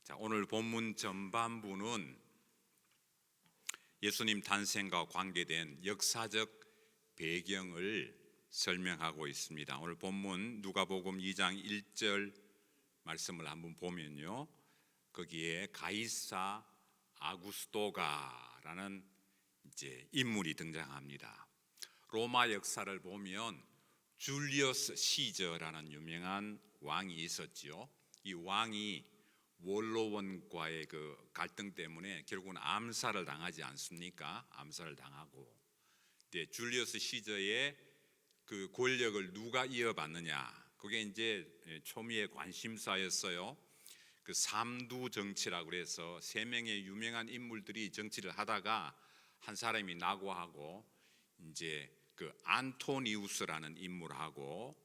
자, 오늘 본문 전반부는 예수님 탄생과 관계된 역사적 배경을 설명하고 있습니다. 오늘 본문 누가복음 2장 1절 말씀을 한번 보면요, 거기에 가이사 아구스토가라는 이제 인물이 등장합니다. 로마 역사를 보면 줄리어스 시저라는 유명한 왕이 있었지요. 이 왕이 원로원과의 그 갈등 때문에 결국은 암살을 당하지 않습니까? 암살을 당하고, 줄리어스 시저의 그 권력을 누가 이어받느냐, 그게 이제 초미의 관심사였어요. 그 삼두 정치라고 그래서 세 명의 유명한 인물들이 정치를 하다가 한 사람이 낙오하고 이제 그 안토니우스라는 인물하고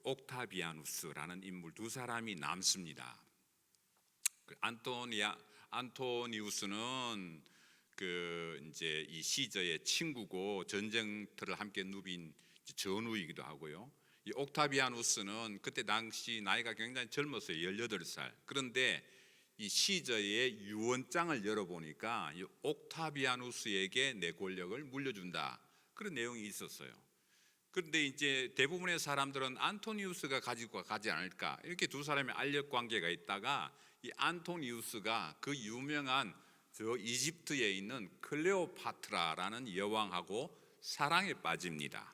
옥타비아누스라는 인물 두 사람이 남습니다. 그 안토니우스는 그 이제 이 시저의 친구고 전쟁터를 함께 누빈 전우이기도 하고요. 이 옥타비아누스는 그때 당시 나이가 굉장히 젊었어요. 18살. 그런데 이 시저의 유언장을 열어보니까 이 옥타비아누스에게 내 권력을 물려준다, 그런 내용이 있었어요. 그런데 이제 대부분의 사람들은 안토니우스가 가지고 가지 않을까, 이렇게 두 사람의 알력 관계가 있다가 이 안토니우스가 그 유명한 저 이집트에 있는 클레오파트라라는 여왕하고 사랑에 빠집니다.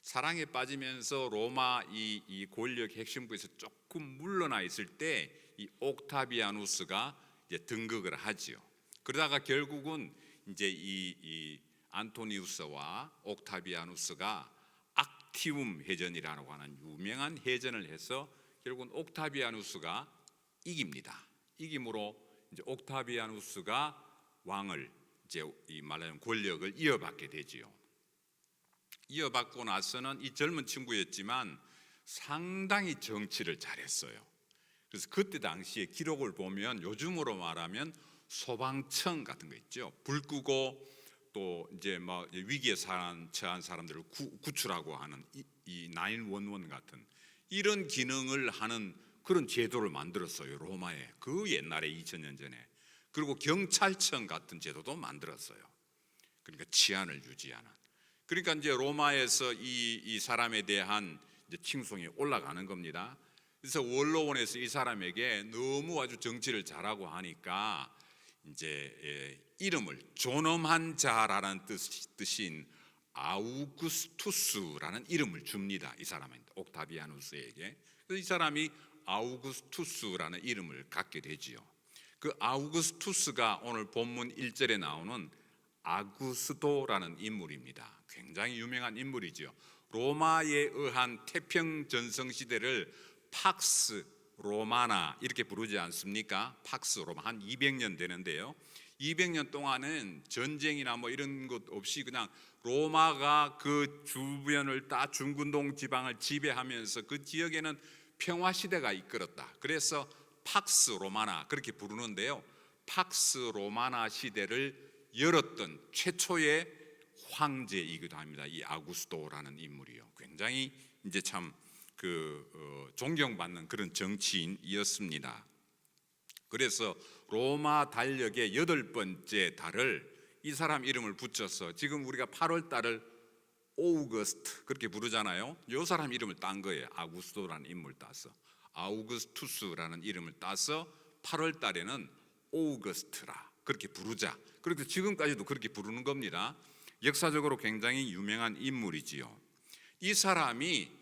사랑에 빠지면서 로마 이 권력 핵심부에서 조금 물러나 있을 때 이 옥타비아누스가 이제 등극을 하지요. 그러다가 결국은 이제 이 안토니우스와 옥타비아누스가 악티움 해전이라고 하는 유명한 해전을 해서 결국은 옥타비아누스가 이깁니다. 이김으로 이제 옥타비아누스가 왕을 이제 이 말하자면 권력을 이어받게 되지요. 이어받고 나서는 이 젊은 친구였지만 상당히 정치를 잘했어요. 그래서 그때 당시에 기록을 보면 요즘으로 말하면 소방청 같은 거 있죠. 불 끄고 또 이제 막 위기에 처한 사람들을 구출하고 하는 이 911 같은 이런 기능을 하는 그런 제도를 만들었어요, 로마에. 그 옛날에 2000년 전에. 그리고 경찰청 같은 제도도 만들었어요. 그러니까 치안을 유지하는. 그러니까 이제 로마에서 이 사람에 대한 이제 칭송이 올라가는 겁니다. 그래서 원로원에서 이 사람에게 너무 아주 정치를 잘하고 하니까 이제 이름을 존엄한 자라는 뜻인 아우구스투스라는 이름을 줍니다. 이 사람한테, 옥타비아누스에게. 그래서 이 사람이 아우구스투스라는 이름을 갖게 되지요. 그 아우구스투스가 오늘 본문 1절에 나오는 아구스도라는 인물입니다. 굉장히 유명한 인물이지요. 로마에 의한 태평전성 시대를 팍스 로마나 이렇게 부르지 않습니까? 팍스 로마 한 200년 되는데요. 200년 동안은 전쟁이나 뭐 이런 것 없이 그냥 로마가 그 주변을 다 중근동 지방을 지배하면서 그 지역에는 평화 시대가 이끌었다. 그래서 팍스 로마나 그렇게 부르는데요. 팍스 로마나 시대를 열었던 최초의 황제이기도 합니다. 이 아구스도라는 인물이요. 굉장히 이제 참 존경받는 그런 정치인이었습니다. 그래서 로마 달력의 8번째 달을 이 사람 이름을 붙여서 지금 우리가 8월 달을 오우거스트 그렇게 부르잖아요. 이 사람 이름을 딴 거예요. 아구스토라는 인물 따서 아우구스투스라는 이름을 따서 8월 달에는 오우거스트라 그렇게 부르자. 그렇게 지금까지도 그렇게 부르는 겁니다. 역사적으로 굉장히 유명한 인물이지요. 이 사람이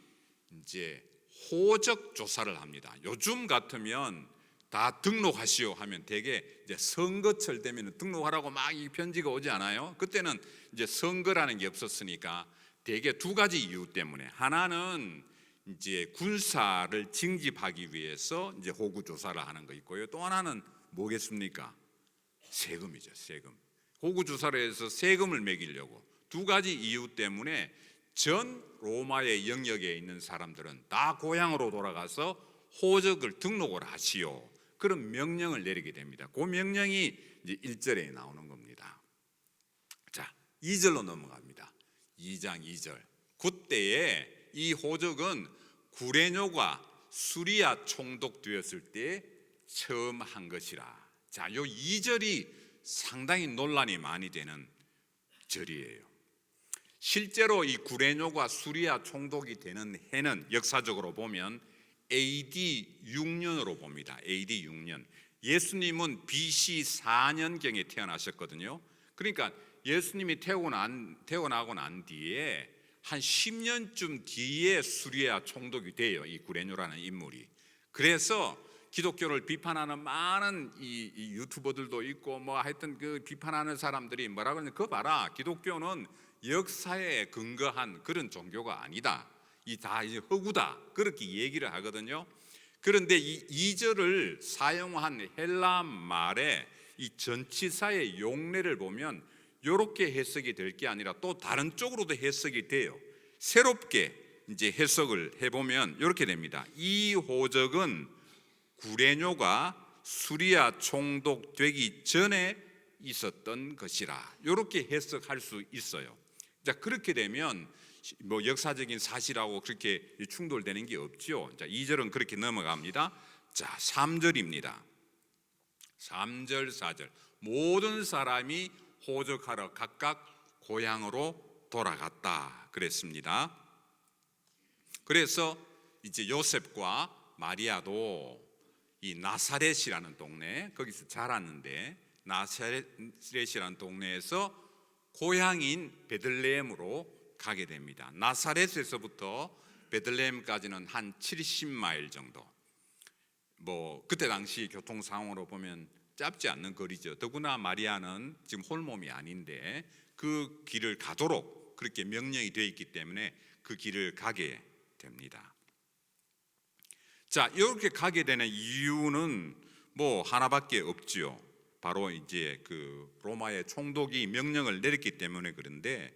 이제 호적 조사를 합니다. 요즘 같으면 다 등록하시오 하면 되게 이제 선거철 되면 등록하라고 막 이 편지가 오지 않아요? 그때는 이제 선거라는 게 없었으니까 되게 두 가지 이유 때문에, 하나는 이제 군사를 징집하기 위해서 이제 호구 조사를 하는 거 있고요. 또 하나는 뭐겠습니까? 세금이죠, 세금. 호구 조사를 해서 세금을 매기려고. 두 가지 이유 때문에 전 로마의 영역에 있는 사람들은 다 고향으로 돌아가서 호적을 등록을 하시오, 그런 명령을 내리게 됩니다. 그 명령이 이제 1절에 나오는 겁니다. 자, 2절로 넘어갑니다. 2장 2절. 그때에 이 호적은 구레뇨가 수리아 총독되었을 때 처음 한 것이라. 자, 요 2절이 상당히 논란이 많이 되는 절이에요. 실제로 이 구레뇨가 수리아 총독이 되는 해는 역사적으로 보면 AD 6년으로 봅니다. AD 6년. 예수님은 BC 4년경에 태어나셨거든요. 그러니까 예수님이 태어나고 난 뒤에 한 10년쯤 뒤에 수리아 총독이 돼요. 이 구레뇨라는 인물이. 그래서 기독교를 비판하는 많은 이 유튜버들도 있고 뭐 하여튼 그 비판하는 사람들이 뭐라 그러냐, 그거 봐라, 기독교는 역사에 근거한 그런 종교가 아니다, 이 다 이제 허구다, 그렇게 얘기를 하거든요. 그런데 이 2절을 사용한 헬라 말의 이 전치사의 용례를 보면 이렇게 해석이 될 게 아니라 또 다른 쪽으로도 해석이 돼요. 새롭게 이제 해석을 해보면 이렇게 됩니다. 이 호적은 구레뇨가 수리아 총독 되기 전에 있었던 것이라, 이렇게 해석할 수 있어요. 자, 그렇게 되면 뭐 역사적인 사실하고 그렇게 충돌되는 게 없죠. 자, 2절은 그렇게 넘어갑니다. 자, 3절입니다. 3절, 4절. 모든 사람이 호적하러 각각 고향으로 돌아갔다 그랬습니다. 그래서 이제 요셉과 마리아도 이 나사렛이라는 동네, 거기서 자랐는데 나사렛이라는 동네에서 고향인 베들레헴으로 가게 됩니다. 나사렛에서부터 베들레헴까지는 한 70마일 정도. 뭐 그때 당시 교통 상황으로 보면 짧지 않는 거리죠. 더구나 마리아는 지금 홀몸이 아닌데 그 길을 가도록 그렇게 명령이 되어 있기 때문에 그 길을 가게 됩니다. 자, 이렇게 가게 되는 이유는 뭐 하나밖에 없지요. 바로 이제 그 로마의 총독이 명령을 내렸기 때문에 그런데,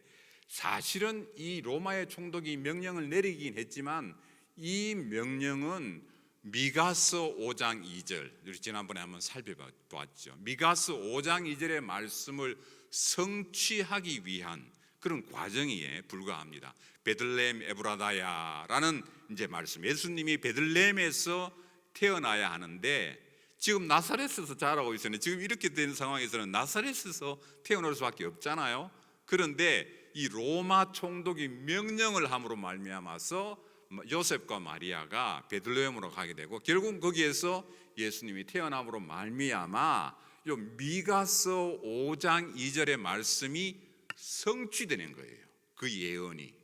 사실은 이 로마의 총독이 명령을 내리긴 했지만 이 명령은 미가서 5장 2절, 우리 지난번에 한번 살펴봤죠. 미가서 5장 2절의 말씀을 성취하기 위한 그런 과정에 불과합니다. 베들레헴 에브라다야라는 이제 말씀, 예수님이 베들레헴에서 태어나야 하는데 지금 나사렛에서 자라고 있었는데, 지금 이렇게 된 상황에서는 나사렛에서 태어날 수밖에 없잖아요. 그런데 이 로마 총독이 명령을 함으로 말미암아서 요셉과 마리아가 베들레헴으로 가게 되고, 결국 거기에서 예수님이 태어남으로 말미암아 요 미가서 5장 2절의 말씀이 성취되는 거예요. 그 예언이.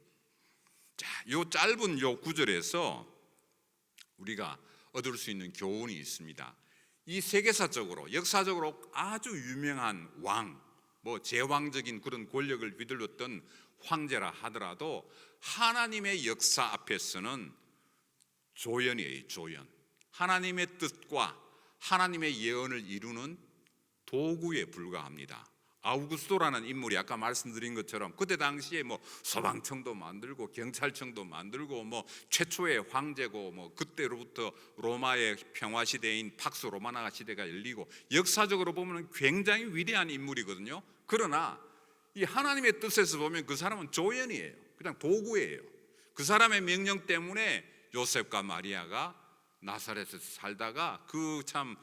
자, 요 짧은 요 구절에서 우리가 얻을 수 있는 교훈이 있습니다. 이 세계사적으로 역사적으로 아주 유명한 왕, 뭐 제왕적인 그런 권력을 휘둘렀던 황제라 하더라도 하나님의 역사 앞에서는 조연이에요. 조연. 하나님의 뜻과 하나님의 예언을 이루는 도구에 불과합니다. 아우구스토라는 인물이 아까 말씀드린 것처럼 그때 당시에 뭐 소방청도 만들고 경찰청도 만들고 뭐 최초의 황제고, 뭐 그때로부터 로마의 평화 시대인 팍스 로마나 시대가 열리고 역사적으로 보면 굉장히 위대한 인물이거든요. 그러나 이 하나님의 뜻에서 보면 그 사람은 조연이에요. 그냥 도구예요. 그 사람의 명령 때문에 요셉과 마리아가 나사렛에서 살다가 그 참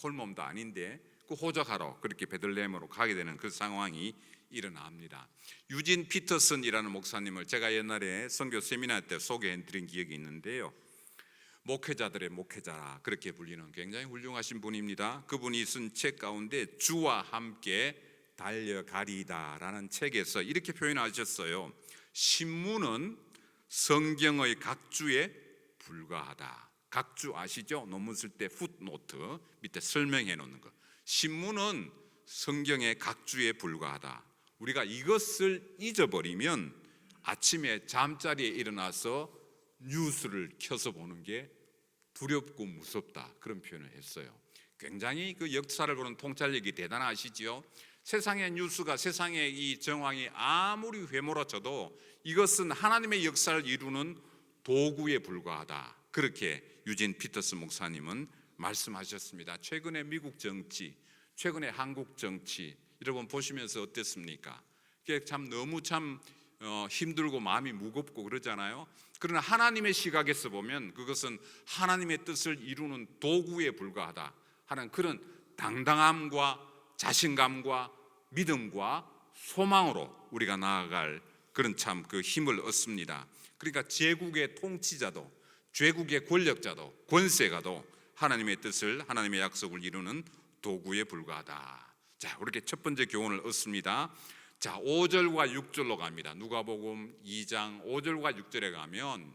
홀몸도 아닌데 그 호적하러 그렇게 베들레헴으로 가게 되는 그 상황이 일어납니다. 유진 피터슨이라는 목사님을 제가 옛날에 선교 세미나 때 소개해 드린 기억이 있는데요. 목회자들의 목회자라 그렇게 불리는 굉장히 훌륭하신 분입니다. 그분이 쓴 책 가운데 주와 함께 달려가리다라는 책에서 이렇게 표현하셨어요. 신문은 성경의 각주에 불과하다. 각주 아시죠? 논문 쓸 때 풋노트 밑에 설명해 놓는 거. 신문은 성경의 각주에 불과하다. 우리가 이것을 잊어버리면 아침에 잠자리에 일어나서 뉴스를 켜서 보는 게 두렵고 무섭다, 그런 표현을 했어요. 굉장히 그 역사를 보는 통찰력이 대단하시지요. 세상의 뉴스가, 세상의 이 정황이 아무리 휘몰아쳐도 이것은 하나님의 역사를 이루는 도구에 불과하다, 그렇게 유진 피터스 목사님은 말씀하셨습니다. 최근에 미국 정치, 최근에 한국 정치 여러분 보시면서 어땠습니까? 그게 참 너무 참 힘들고 마음이 무겁고 그러잖아요. 그러나 하나님의 시각에서 보면 그것은 하나님의 뜻을 이루는 도구에 불과하다 하는 그런 당당함과 자신감과 믿음과 소망으로 우리가 나아갈 그런 참 그 힘을 얻습니다. 그러니까 제국의 통치자도 제국의 권력자도 권세가도 하나님의 뜻을 하나님의 약속을 이루는 도구에 불과하다. 자, 그렇게 첫 번째 교훈을 얻습니다. 자, 5절과 6절로 갑니다. 누가복음 2장 5절과 6절에 가면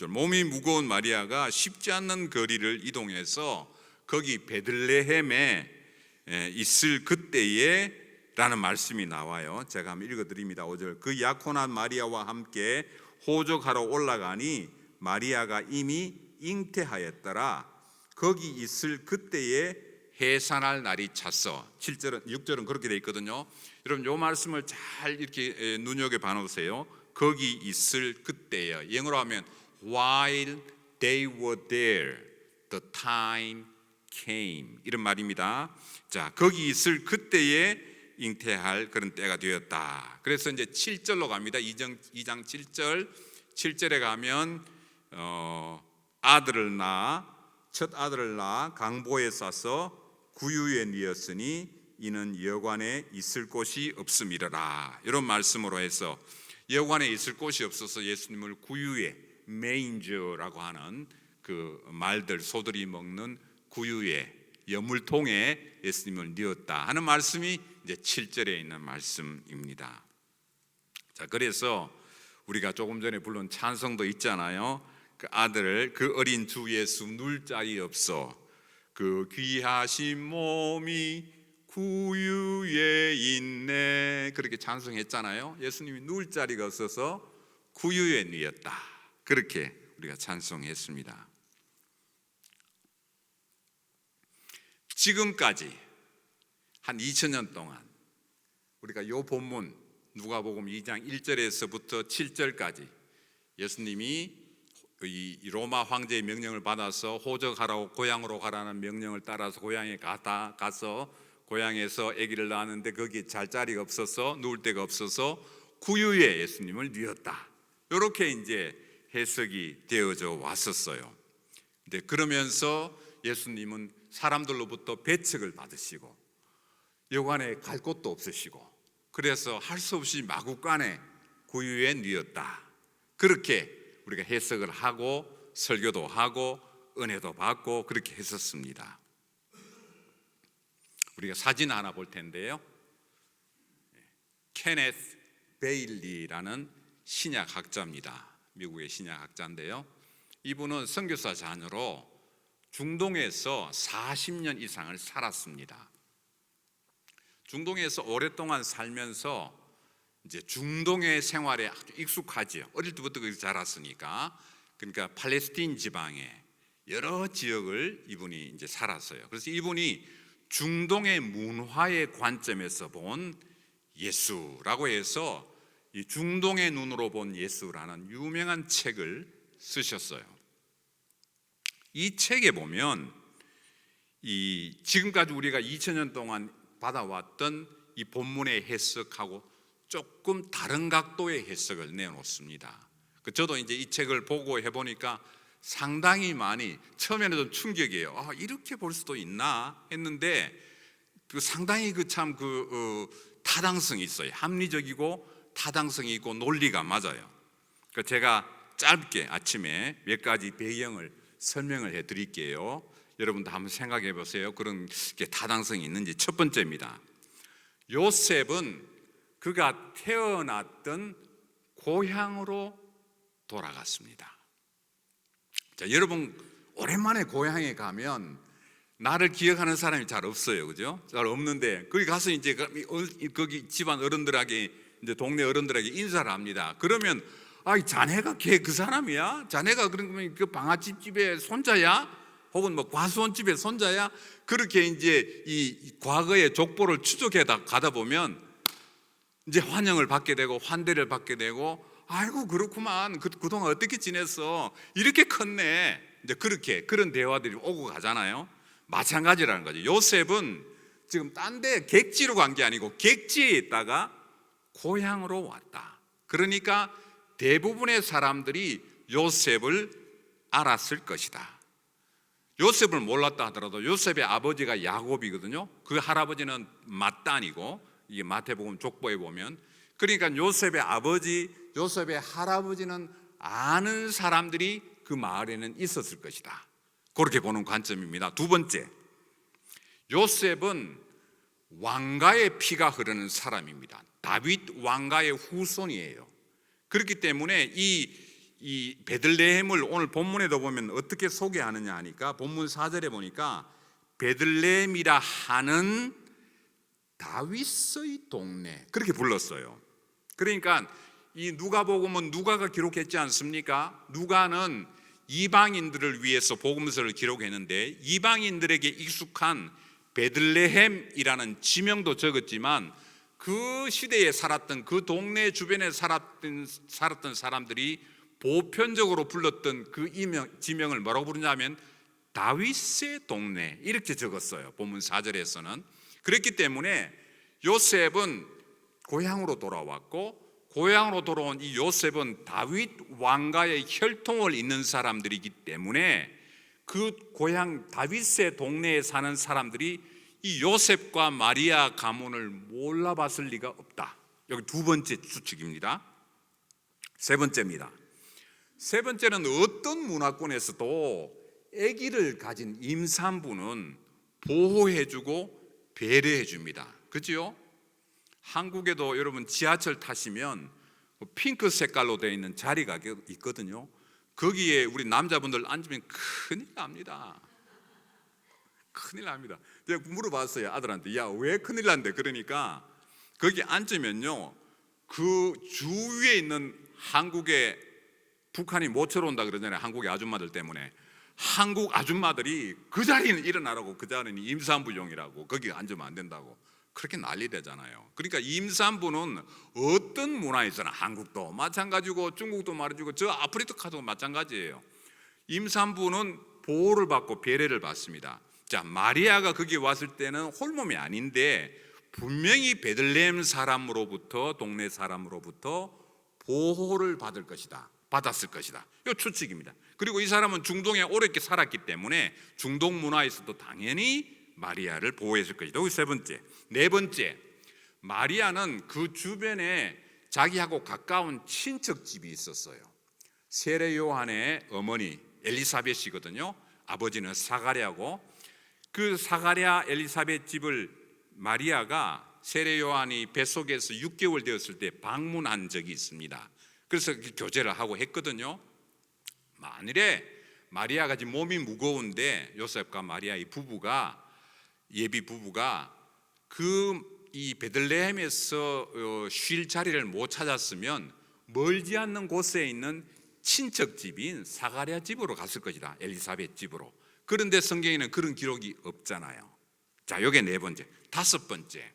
몸이 무거운 마리아가 쉽지 않는 거리를 이동해서 거기 베들레헴에 있을 그때에 라는 말씀이 나와요. 제가 한번 읽어드립니다. 5절. 그 약혼한 마리아와 함께 호적하러 올라가니 마리아가 이미 잉태하였더라. 거기 있을 그때에 해산할 날이 찼어. 7절은 6절은 그렇게 돼 있거든요. 여러분 이 말씀을 잘 이렇게 눈여겨봐 놓으세요. 거기 있을 그때예요. 영어로 하면 while they were there, the time came 이런 말입니다. 자, 거기 있을 그때에 잉태할 그런 때가 되었다. 그래서 이제 7절로 갑니다. 2장 7절 7절에 가면 첫 아들을 낳아 강보에 싸서 구유에 뉘었으니 이는 여관에 있을 곳이 없음이라라. 이런 말씀으로 해서 여관에 있을 곳이 없어서 예수님을 구유에 메인저라고 하는 그 말들 소들이 먹는 구유에 여물통에 예수님을 뉘었다 하는 말씀이 이제 7절에 있는 말씀입니다. 자, 그래서 우리가 조금 전에 부른 찬송도 있잖아요. 그 아들을 그 어린 주 예수 누울 자리 없어 그 귀하신 몸이 구유에 있네 그렇게 찬송했잖아요. 예수님이 누울 자리가 없어서 구유에 뉘었다 그렇게 우리가 찬송했습니다. 지금까지 한 2000년 동안 우리가 이 본문 누가복음 2장 1절에서부터 7절까지 예수님이 이 로마 황제의 명령을 받아서 호적하라고 고향으로 가라는 명령을 따라서 고향에 가서 고향에서 아기를 낳았는데 거기에 잘 자리가 없어서 누울 데가 없어서 구유에 예수님을 뉘었다. 이렇게 이제 해석이 되어져 왔었어요. 근데 그러면서 예수님은 사람들로부터 배척을 받으시고 여관에 갈 곳도 없으시고 그래서 할 수 없이 마구간에 구유에 뉘었다. 그렇게 우리가 해석을 하고 설교도 하고 은혜도 받고 그렇게 했었습니다. 우리가 사진 하나 볼 텐데요. 케네스 베일리라는 신약학자입니다. 미국의 신약학자인데요. 이분은 선교사 자녀로 중동에서 40년 이상을 살았습니다. 중동에서 오랫동안 살면서 이제 중동의 생활에 아주 익숙하지요. 어릴 때부터 거기서 자랐으니까. 그러니까 팔레스틴 지방의 여러 지역을 이분이 이제 살았어요. 그래서 이분이 중동의 문화의 관점에서 본 예수라고 해서 이 중동의 눈으로 본 예수라는 유명한 책을 쓰셨어요. 이 책에 보면 이 지금까지 우리가 2000년 동안 받아왔던 이 본문의 해석하고 조금 다른 각도의 해석을 내놓습니다. 저도 이제 이 책을 보고 해보니까 상당히 많이 처음에는 좀 충격이에요. 아, 이렇게 볼 수도 있나 했는데 그 상당히 타당성이 있어요. 합리적이고 타당성이 있고 논리가 맞아요. 그러니까 제가 짧게 아침에 몇 가지 배경을 설명을 해드릴게요. 여러분도 한번 생각해 보세요. 그런 게 타당성이 있는지. 첫 번째입니다. 요셉은 그가 태어났던 고향으로 돌아갔습니다. 자, 여러분 오랜만에 고향에 가면 나를 기억하는 사람이 잘 없어요, 그죠? 잘 없는데 거기 가서 이제 거기 집안 어른들에게 이제 동네 어른들에게 인사를 합니다. 그러면 자네가 걔 그 사람이야? 자네가 그러면 그 방아집 집의 손자야? 혹은 뭐 과수원 집의 손자야? 그렇게 이제 이 과거의 족보를 추적해 가다 보면 이제 환영을 받게 되고 환대를 받게 되고 아이고 그렇구만 그동안 어떻게 지냈어 이렇게 컸네 이제 그렇게 그런 대화들이 오고 가잖아요. 마찬가지라는 거죠. 요셉은 지금 딴 데 객지로 간 게 아니고 객지에 있다가 고향으로 왔다. 그러니까 대부분의 사람들이 요셉을 알았을 것이다. 요셉을 몰랐다 하더라도 요셉의 아버지가 야곱이거든요. 그 할아버지는 맏단이고, 이게 마태복음 족보에 보면, 그러니까 요셉의 아버지, 요셉의 할아버지는 아는 사람들이 그 마을에는 있었을 것이다. 그렇게 보는 관점입니다. 두 번째, 요셉은 왕가의 피가 흐르는 사람입니다. 다윗 왕가의 후손이에요. 그렇기 때문에 이 베들레헴을 오늘 본문에도 보면 어떻게 소개하느냐 하니까, 본문 4절에 보니까 베들레헴이라 하는 다윗의 동네, 그렇게 불렀어요. 그러니까 이 누가복음은 누가가 기록했지 않습니까? 누가는 이방인들을 위해서 복음서를 기록했는데, 이방인들에게 익숙한 베들레헴이라는 지명도 적었지만 그 시대에 살았던, 그 동네 주변에 살았던 사람들이 보편적으로 불렀던 그 지명을 뭐라고 부르냐면 다윗의 동네, 이렇게 적었어요. 본문 4절에서는. 그렇기 때문에 요셉은 고향으로 돌아왔고, 고향으로 돌아온 이 요셉은 다윗 왕가의 혈통을 잇는 사람들이기 때문에 그 고향 다윗의 동네에 사는 사람들이 이 요셉과 마리아 가문을 몰라봤을 리가 없다. 여기 두 번째 추측입니다. 세 번째입니다. 세 번째는 어떤 문화권에서도 아기를 가진 임산부는 보호해주고 배려해줍니다. 그렇죠? 한국에도 여러분 지하철 타시면 핑크 색깔로 되어 있는 자리가 있거든요. 거기에 우리 남자분들 앉으면 큰일 납니다. 큰일 납니다. 제가 물어봤어요, 아들한테. 야, 왜 큰일 난대? 그러니까 거기 앉으면요, 그 주위에 있는 한국의, 북한이 못 쳐온다 그러잖아요, 한국의 아줌마들 때문에. 한국 아줌마들이 그 자리는 일어나라고, 그 자리는 임산부용이라고, 거기 앉으면 안 된다고 그렇게 난리 되잖아요. 그러니까 임산부는 어떤 문화에서나, 한국도 마찬가지고 중국도 말해주고 저 아프리카도 마찬가지예요. 임산부는 보호를 받고 배려를 받습니다. 자, 마리아가 거기 왔을 때는 홀몸이 아닌데 분명히 베들레헴 사람으로부터, 동네 사람으로부터 보호를 받았을 것이다. 이 추측입니다. 그리고 이 사람은 중동에 오래 살았기 때문에 중동 문화에서도 당연히 마리아를 보호했을 것이다. 여기 세 번째. 네 번째, 마리아는 그 주변에 자기하고 가까운 친척집이 있었어요. 세례 요한의 어머니 엘리사벳이거든요. 아버지는 사가랴고, 그 사가랴 엘리사벳 집을 마리아가 세례 요한이 뱃속에서 6개월 되었을 때 방문한 적이 있습니다. 그래서 교제를 하고 했거든요. 만일에 마리아가 지금 몸이 무거운데 요셉과 마리아의 부부가, 예비 부부가 이 베들레헴에서 쉴 자리를 못 찾았으면 멀지 않는 곳에 있는 친척집인 사가랴 집으로 갔을 것이다. 엘리사벳 집으로. 그런데 성경에는 그런 기록이 없잖아요. 자, 요게 네 번째. 다섯 번째,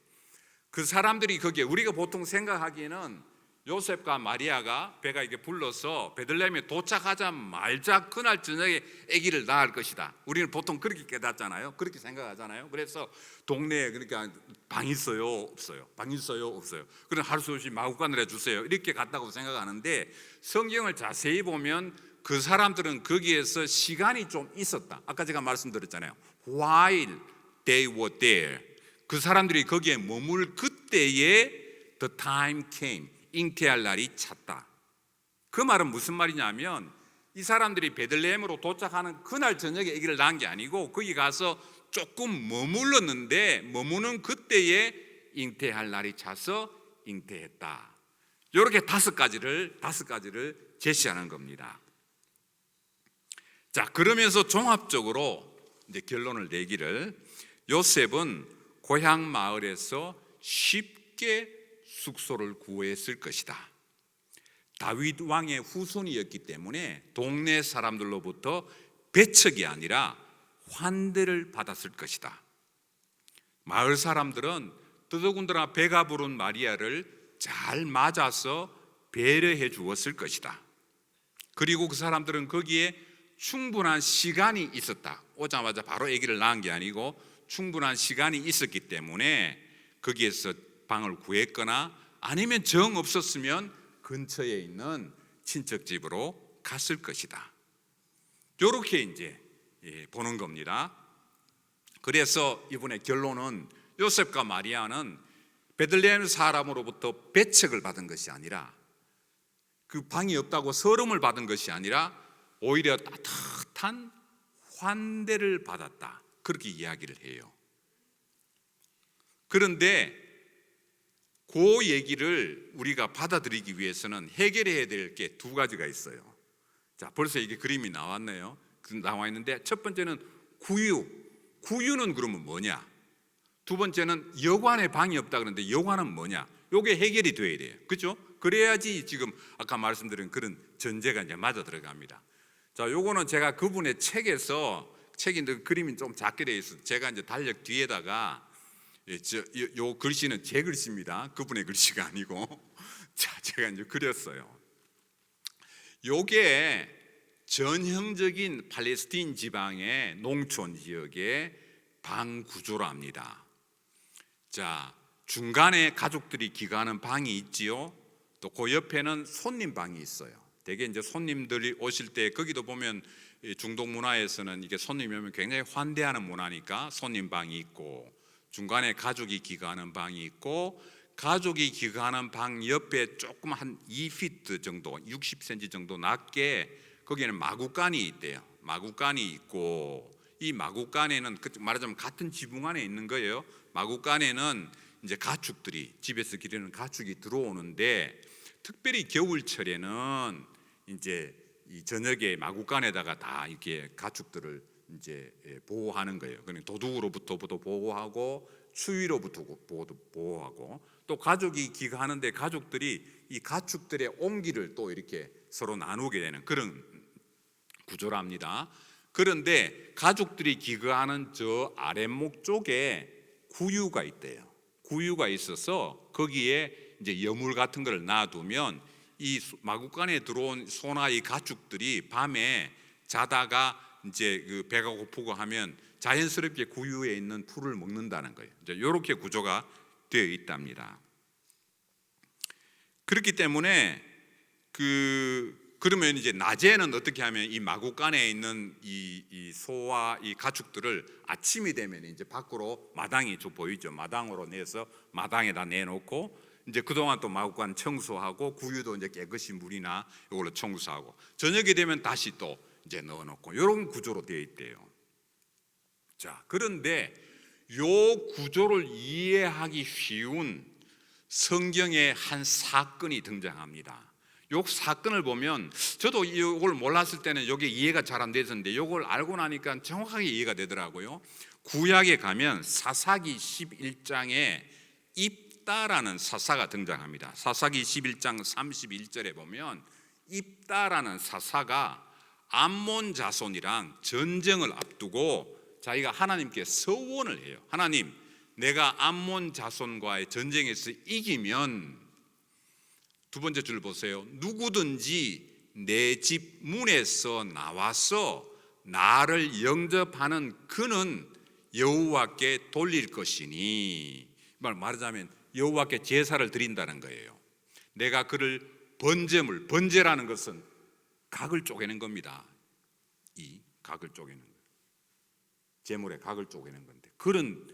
그 사람들이 거기에, 우리가 보통 생각하기에는 요셉과 마리아가 배가 이렇게 불러서 베들레헴에 도착하자마자 그날 저녁에 아기를 낳을 것이다. 우리는 보통 그렇게 깨닫잖아요. 그렇게 생각하잖아요. 그래서 동네에, 그러니까 방 있어요, 없어요? 방 있어요, 없어요? 그럼 할 수 없이 마구간을 해주세요, 이렇게 갔다고 생각하는데, 성경을 자세히 보면 그 사람들은 거기에서 시간이 좀 있었다. 아까 제가 말씀드렸잖아요. While they were there, 그 사람들이 거기에 머물 그때에 the time came, 잉태할 날이 찼다. 그 말은 무슨 말이냐면, 이 사람들이 베들레헴으로 도착하는 그날 저녁에 아기를 낳은 게 아니고 거기 가서 조금 머물렀는데 머무는 그때에 잉태할 날이 차서 잉태했다. 이렇게 다섯 가지를 제시하는 겁니다. 자, 그러면서 종합적으로 이제 결론을 내기를, 요셉은 고향 마을에서 쉽게 숙소를 구했을 것이다. 다윗 왕의 후손이었기 때문에 동네 사람들로부터 배척이 아니라 환대를 받았을 것이다. 마을 사람들은 더더군다나 배가 부른 마리아를 잘 맞아서 배려해 주었을 것이다. 그리고 그 사람들은 거기에 충분한 시간이 있었다. 오자마자 바로 아기를 낳은 게 아니고 충분한 시간이 있었기 때문에 거기에서 방을 구했거나, 아니면 정 없었으면 근처에 있는 친척 집으로 갔을 것이다. 이렇게 이제 보는 겁니다. 그래서 이번에 결론은 요셉과 마리아는 베들레헴 사람으로부터 배척을 받은 것이 아니라, 그 방이 없다고 서름을 받은 것이 아니라 오히려 따뜻한 환대를 받았다, 그렇게 이야기를 해요. 그런데 그 얘기를 우리가 받아들이기 위해서는 해결해야 될 게 두 가지가 있어요. 자, 벌써 이게 그림이 나왔네요. 나와 있는데, 첫 번째는 구유는 그러면 뭐냐? 두 번째는 여관에 방이 없다 그러는데 여관은 뭐냐? 요게 해결이 돼야 돼요. 그렇죠? 그래야지 지금 아까 말씀드린 그런 전제가 이제 맞아 들어갑니다. 자, 요거는 제가 그분의 책인데 그림이 좀 작게 되어 있어서 제가 이제 달력 뒤에다가, 요 글씨는 제 글씨입니다. 그분의 글씨가 아니고 자, 제가 이제 그렸어요. 요게 전형적인 팔레스틴 지방의 농촌 지역의 방 구조로 합니다. 자, 중간에 가족들이 기거하는 방이 있지요. 또 그 옆에는 손님 방이 있어요. 대개 이제 손님들이 오실 때, 거기도 보면 중동 문화에서는 이게 손님이 오면 굉장히 환대하는 문화니까 손님 방이 있고, 중간에 가족이 기거하는 방이 있고, 가족이 기거하는 방 옆에 조금 한 2피트 정도, 60cm 정도 낮게 거기에는 마구간이 있대요. 마구간이 있고, 이 마구간에는 말하자면 같은 지붕 안에 있는 거예요. 마구간에는 이제 가축들이, 집에서 기르는 가축이 들어오는데, 특별히 겨울철에는 이제 이 저녁에 마구간에다가 다 이렇게 가축들을 이제 보호하는 거예요. 그러니까 도둑으로부터도 보호하고, 추위로부터 보호하고, 또 가족이 기거하는데 가족들이 이 가축들의 옹기를 또 이렇게 서로 나누게 되는 그런 구조랍니다. 그런데 가족들이 기거하는 저 아랫목 쪽에 구유가 있대요. 구유가 있어서 거기에 이제 여물 같은 걸 놔두면 이 마구간에 들어온 소나 이 가축들이 밤에 자다가 이제 그 배가 고프고 하면 자연스럽게 구유에 있는 풀을 먹는다는 거예요. 이제 이렇게 구조가 되어 있답니다. 그렇기 때문에 그러면 이제 낮에는 어떻게 하면 이 마구간에 있는 이 소와 이 가축들을 아침이 되면 이제 밖으로 마당이 좀 보이죠. 마당으로 내서 마당에다 내놓고, 이제 그동안 또 마구간 청소하고, 구유도 이제 깨끗이 물이나 이걸로 청소하고, 저녁이 되면 다시 또 이제 넣어놓고, 이런 구조로 되어 있대요. 자, 그런데 요 구조를 이해하기 쉬운 성경의 한 사건이 등장합니다. 요 사건을 보면, 저도 이걸 몰랐을 때는 이게 이해가 잘 안 됐었는데, 이걸 알고 나니까 정확하게 이해가 되더라고요. 구약에 가면 사사기 11장에 입다라는 사사가 등장합니다. 사사기 11장 31절에 보면 입다라는 사사가 암몬 자손이랑 전쟁을 앞두고 자기가 하나님께 서원을 해요. 하나님, 내가 암몬 자손과의 전쟁에서 이기면, 두 번째 줄 보세요. 누구든지 내 집 문에서 나와서 나를 영접하는 그는 여호와께 돌릴 것이니, 말하자면 여호와께 제사를 드린다는 거예요. 내가 그를 번제라는 것은 각을 쪼개는 겁니다. 이 각을 쪼개는 거예요. 제물의 각을 쪼개는 건데, 그런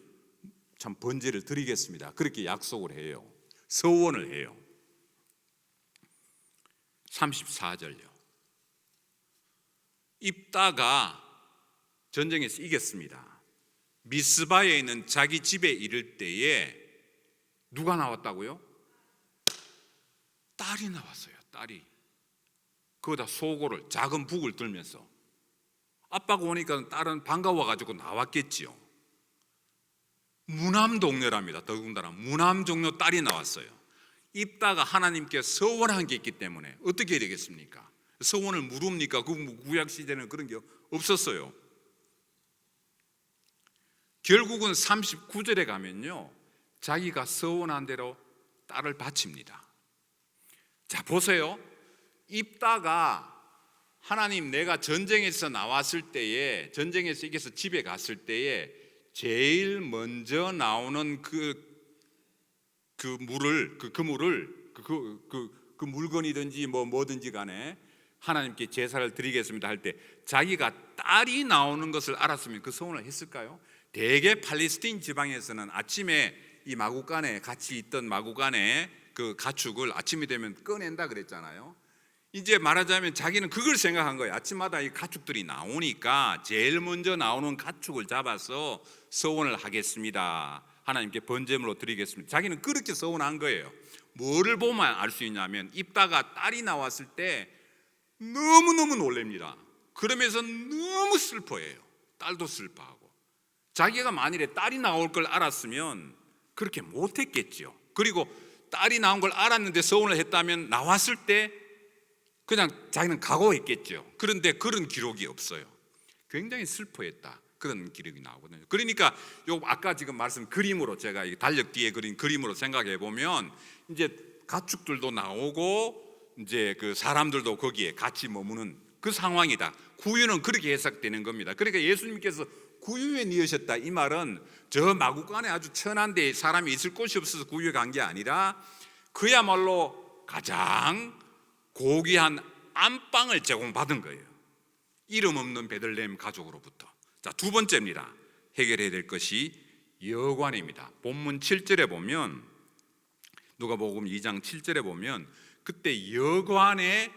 참 번제를 드리겠습니다. 그렇게 약속을 해요. 서원을 해요. 34절요. 입다가 전쟁에서 이겼습니다. 미스바에 있는 자기 집에 이를 때에 누가 나왔다고요? 딸이 나왔어요. 딸이. 거기다 소고를, 작은 북을 들면서. 아빠가 오니까 딸은 반가워가지고 나왔겠지요. 무남 동료랍니다. 더군다나 무남 종료 딸이 나왔어요. 입다가 하나님께 서원한 게 있기 때문에 어떻게 해야 되겠습니까? 서원을 물읍니까? 구약 시대는 그런 게 없었어요. 결국은 39절에 가면요, 자기가 서원한 대로 딸을 바칩니다. 자, 보세요. 입다가 하나님, 내가 전쟁에서 나왔을 때에, 전쟁에서 이겨서 집에 갔을 때에 제일 먼저 나오는 그 물을 그 물건이든지 뭐든지 간에 하나님께 제사를 드리겠습니다 할 때 자기가 딸이 나오는 것을 알았으면 그 소원을 했을까요? 대개 팔레스틴 지방에서는 아침에 이 마구간에 같이 있던 마구간에 그 가축을 아침이 되면 꺼낸다 그랬잖아요. 이제 말하자면 자기는 그걸 생각한 거예요. 아침마다 이 가축들이 나오니까 제일 먼저 나오는 가축을 잡아서 서원을 하겠습니다. 하나님께 번제물로 드리겠습니다. 자기는 그렇게 서원한 거예요. 뭐를 보면 알 수 있냐면 입다가 딸이 나왔을 때 너무너무 놀랍니다. 그러면서 너무 슬퍼해요. 딸도 슬퍼하고. 자기가 만일에 딸이 나올 걸 알았으면 그렇게 못했겠죠. 그리고 딸이 나온 걸 알았는데 서원을 했다면 나왔을 때 그냥 자기는 각오했겠죠. 그런데 그런 기록이 없어요. 굉장히 슬퍼했다. 그런 기록이 나오거든요. 그러니까 요 아까 지금 말씀 그림으로 제가 달력 뒤에 그린 그림으로 생각해 보면 이제 가축들도 나오고 이제 그 사람들도 거기에 같이 머무는 그 상황이다. 구유는 그렇게 해석되는 겁니다. 그러니까 예수님께서 구유에 니으셨다 이 말은 저 마구간에 아주 천한데 사람이 있을 곳이 없어서 구유에 간 게 아니라 그야말로 가장 고귀한 안방을 제공받은 거예요. 이름 없는 베들레헴 가족으로부터. 자, 두 번째입니다. 해결해야 될 것이 여관입니다. 본문 7절에 보면 누가복음 2장 7절에 보면 그때 여관에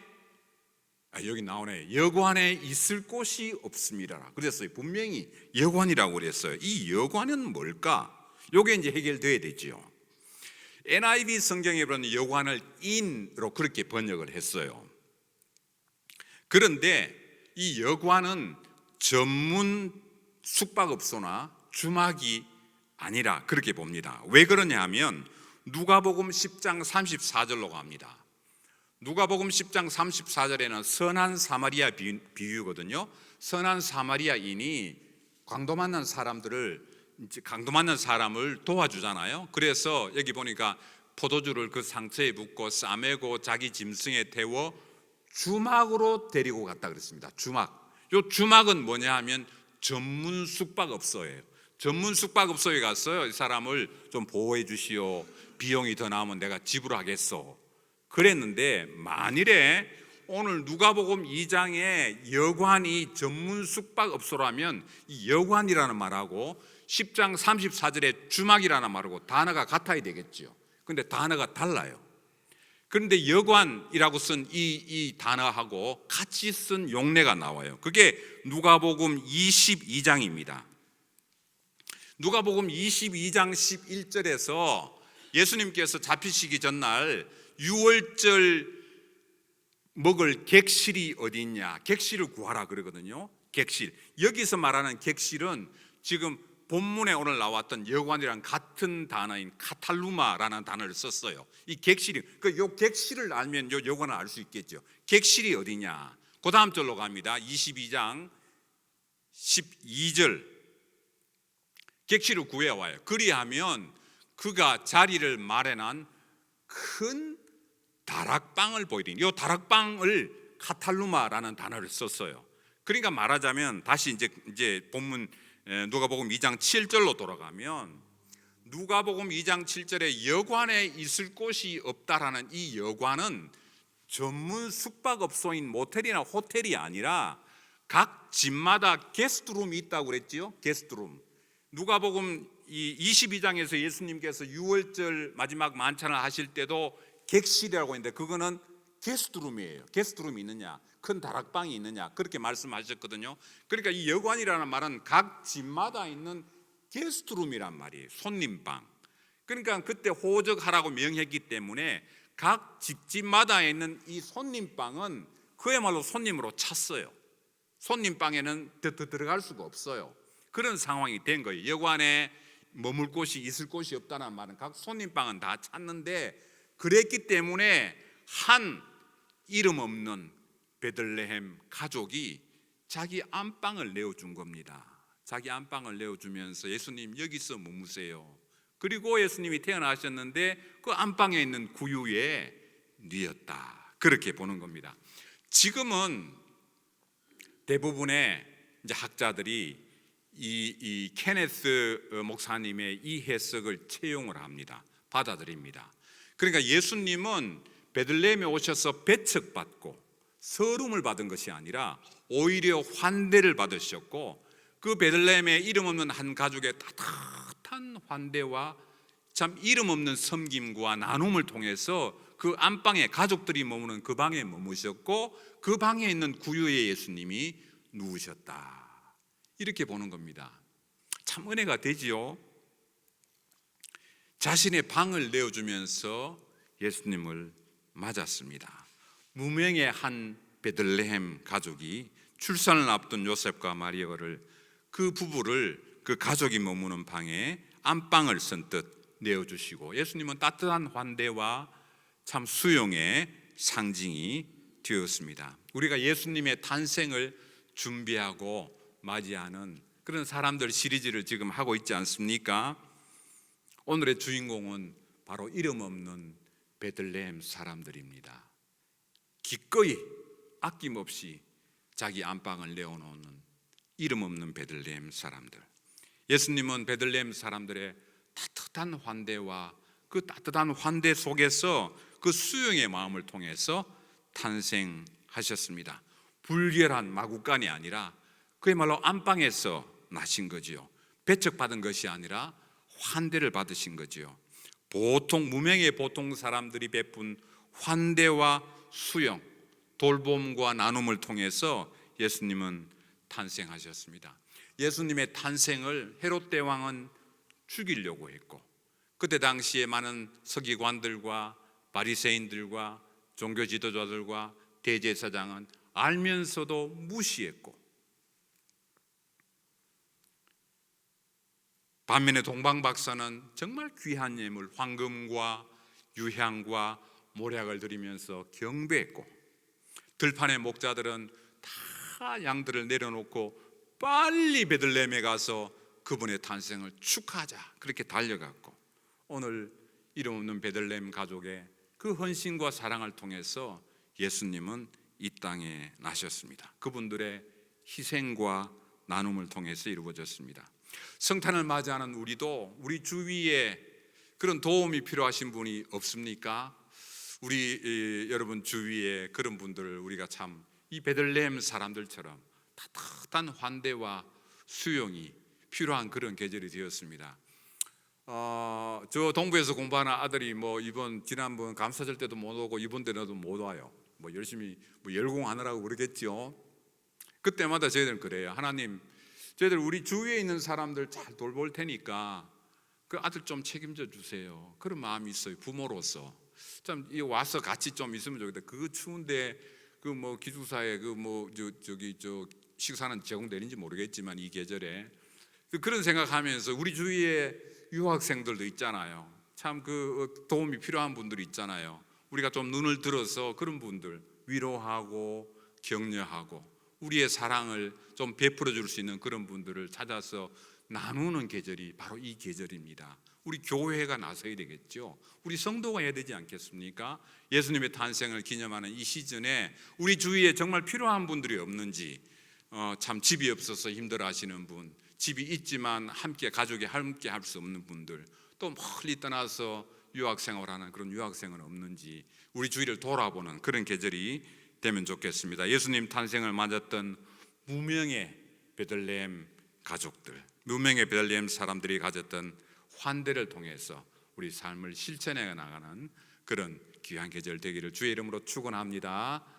여기 나오네. 여관에 있을 곳이 없습니다. 그랬어요. 분명히 여관이라고 그랬어요. 이 여관은 뭘까? 요게 이제 해결돼야 되죠. NIV 성경에 보면 여관을 in으로 그렇게 번역을 했어요. 그런데 이 여관은 전문 숙박업소나 주막이 아니라 그렇게 봅니다. 왜 그러냐 하면 누가복음 10장 34절로 갑니다. 누가복음 10장 34절에는 선한 사마리아 비유거든요. 선한 사마리아인이 강도 만난 사람을 도와주잖아요. 그래서 여기 보니까 포도주를 그 상처에 붓고 싸매고 자기 짐승에 태워 주막으로 데리고 갔다 그랬습니다. 주막. 요 주막은 뭐냐 하면 전문 숙박업소예요. 전문 숙박업소에 가서 이 사람을 좀 보호해 주시오. 비용이 더 나오면 내가 지불하겠소. 그랬는데 만일에 오늘 누가복음 2장에 여관이 전문 숙박업소라면 이 여관이라는 말하고 10장 34절에 주막이라는 말하고 단어가 같아야 되겠죠. 그런데 단어가 달라요. 그런데 여관이라고 쓴 이 단어하고 같이 쓴 용례가 나와요. 그게 누가복음 22장입니다. 누가복음 22장 11절에서 예수님께서 잡히시기 전날 유월절 먹을 객실이 어디 있냐? 객실을 구하라 그러거든요. 객실. 여기서 말하는 객실은 지금 본문에 오늘 나왔던 여관이랑 같은 단어인 카탈루마라는 단어를 썼어요. 이 객실이 요 객실을 알면 요 여관을 알 수 있겠죠. 객실이 어디냐? 그 다음 절로 갑니다. 22장 12절. 객실을 구해와요. 그리하면 그가 자리를 마련한 큰 다락방을 보이더니 이 다락방을 카탈루마라는 단어를 썼어요. 그러니까 말하자면 다시 이제 본문 누가복음 2장 7절로 돌아가면 누가복음 2장 7절에 여관에 있을 곳이 없다라는 이 여관은 전문 숙박업소인 모텔이나 호텔이 아니라 각 집마다 게스트룸이 있다고 그랬지요. 게스트룸. 누가복음 22장에서 예수님께서 유월절 마지막 만찬을 하실 때도 객실이라고 했는데 그거는 게스트룸이에요. 게스트룸이 있느냐, 큰 다락방이 있느냐 그렇게 말씀하셨거든요. 그러니까 이 여관이라는 말은 각 집마다 있는 게스트룸이란 말이에요. 손님방. 그러니까 그때 호적하라고 명했기 때문에 각 집집마다 있는 이 손님방은 그야말로 손님으로 찼어요. 손님방에는 더 들어갈 수가 없어요. 그런 상황이 된 거예요. 여관에 머물 곳이 있을 곳이 없다는 말은 각 손님방은 다 찼는데 그랬기 때문에 한 이름 없는 베들레헴 가족이 자기 안방을 내어준 겁니다. 자기 안방을 내어주면서 예수님 여기서 머무세요. 그리고 예수님이 태어나셨는데 그 안방에 있는 구유에 뉘었다. 그렇게 보는 겁니다. 지금은 대부분의 이제 학자들이 이 케네스 목사님의 이 해석을 채용을 합니다. 받아들입니다. 그러니까 예수님은 베들레헴에 오셔서 배척받고 서름을 받은 것이 아니라 오히려 환대를 받으셨고, 그 베들레헴에 이름 없는 한 가족의 따뜻한 환대와 참 이름 없는 섬김과 나눔을 통해서 그 안방에 가족들이 머무는 그 방에 머무셨고, 그 방에 있는 구유의 예수님이 누우셨다, 이렇게 보는 겁니다. 참 은혜가 되지요. 자신의 방을 내어주면서 예수님을 맞았습니다. 무명의 한 베들레헴 가족이 출산을 앞둔 요셉과 마리아를, 그 부부를 그 가족이 머무는 방에 안방을 선뜻 내어주시고, 예수님은 따뜻한 환대와 참 수용의 상징이 되었습니다. 우리가 예수님의 탄생을 준비하고 맞이하는 그런 사람들 시리즈를 지금 하고 있지 않습니까? 오늘의 주인공은 바로 이름 없는 베들레헴 사람들입니다. 기꺼이 아낌없이 자기 안방을 내어놓는 이름 없는 베들레헴 사람들. 예수님은 베들레헴 사람들의 따뜻한 환대와 그 따뜻한 환대 속에서 그 수용의 마음을 통해서 탄생하셨습니다. 불결한 마구간이 아니라 그야말로 안방에서 나신 거지요. 배척받은 것이 아니라 환대를 받으신 거지요. 보통 무명의 보통 사람들이 베푼 환대와 수용, 돌봄과 나눔을 통해서 예수님은 탄생하셨습니다. 예수님의 탄생을 헤롯 대왕은 죽이려고 했고, 그때 당시에 많은 서기관들과 바리새인들과 종교 지도자들과 대제사장은 알면서도 무시했고, 반면에 동방 박사는 정말 귀한 예물 황금과 유향과 모략을 드리면서 경배했고, 들판의 목자들은 다 양들을 내려놓고 빨리 베들레헴에 가서 그분의 탄생을 축하하자, 그렇게 달려갔고, 오늘 이름 없는 베들레헴 가족의 그 헌신과 사랑을 통해서 예수님은 이 땅에 나셨습니다. 그분들의 희생과 나눔을 통해서 이루어졌습니다. 성탄을 맞이하는 우리도 우리 주위에 그런 도움이 필요하신 분이 없습니까? 우리 여러분 주위에 그런 분들을 우리가 참 이 베들레헴 사람들처럼 따뜻한 환대와 수용이 필요한 그런 계절이 되었습니다. 저 동부에서 공부하는 아들이 이번 지난번 감사절 때도 못 오고 이번 때도 못 와요. 열심히 열공하느라고 그러겠죠. 그때마다 저희들은 그래요. 하나님, 저희들 우리 주위에 있는 사람들 잘 돌볼 테니까 그 아들 좀 책임져 주세요. 그런 마음이 있어요. 부모로서 참 와서 같이 좀 있으면 좋겠다. 그 추운데 기숙사에 식사는 제공되는지 모르겠지만 이 계절에 그런 생각하면서 우리 주위에 유학생들도 있잖아요. 참 그 도움이 필요한 분들이 있잖아요. 우리가 좀 눈을 들어서 그런 분들 위로하고 격려하고 우리의 사랑을 좀 베풀어 줄 수 있는 그런 분들을 찾아서 나누는 계절이 바로 이 계절입니다. 우리 교회가 나서야 되겠죠. 우리 성도가 해야 되지 않겠습니까? 예수님의 탄생을 기념하는 이 시즌에 우리 주위에 정말 필요한 분들이 없는지, 참 집이 없어서 힘들어하시는 분, 집이 있지만 가족이 함께 할 수 없는 분들, 또 멀리 떠나서 유학생활하는 그런 유학생은 없는지 우리 주위를 돌아보는 그런 계절이 되면 좋겠습니다. 예수님 탄생을 맞았던 무명의 베들레헴 가족들, 무명의 베들레헴 사람들이 가졌던 환대를 통해서 우리 삶을 실천해 나가는 그런 귀한 계절 되기를 주의 이름으로 축원합니다.